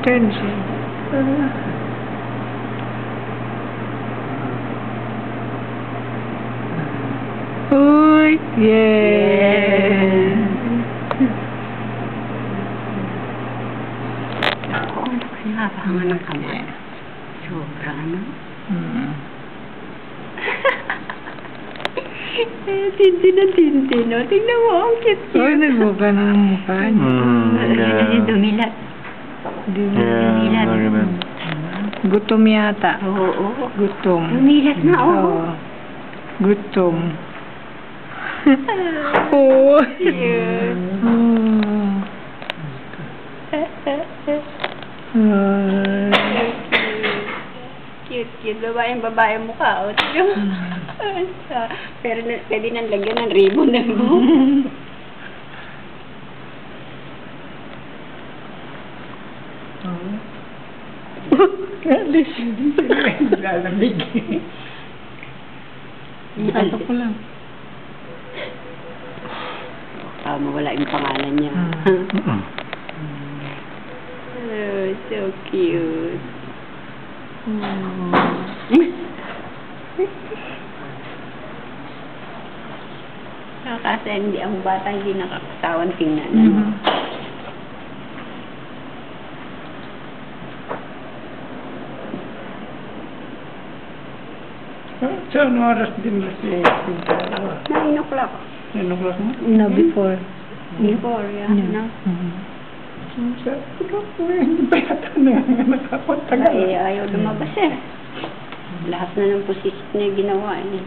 Pencil. Uy! Yeah! Ako, nakapahanga ng kamay. Sobra, ano? Tintin ang tintin, no? Tingnan mo, ang cute-cute. Uy, nagbuka ng mukha niya. Dumilat. Dumilat. Gutom yata. Oo. Gutom. Dumilat na, oo. Oo. Gutom. Oo. Cute. Babae mukha. O, tignan mo. Pero pwede nang lagyan ng ribbon ng buhok. Kalis. Lalamig. Ito ko lang. Mawala yung pangalan niya. Oh, so cute. Kasi hindi ang bata hindi nakakatawan tingnan. Saan oras din na si Pintaro? 9 o'clock. 9 o'clock na? No, before. Before, yeah. No? Sabi ko, hindi pa yata nakapagtagal. Ayaw lumabas eh. Lahat na ng position niya ginawa eh.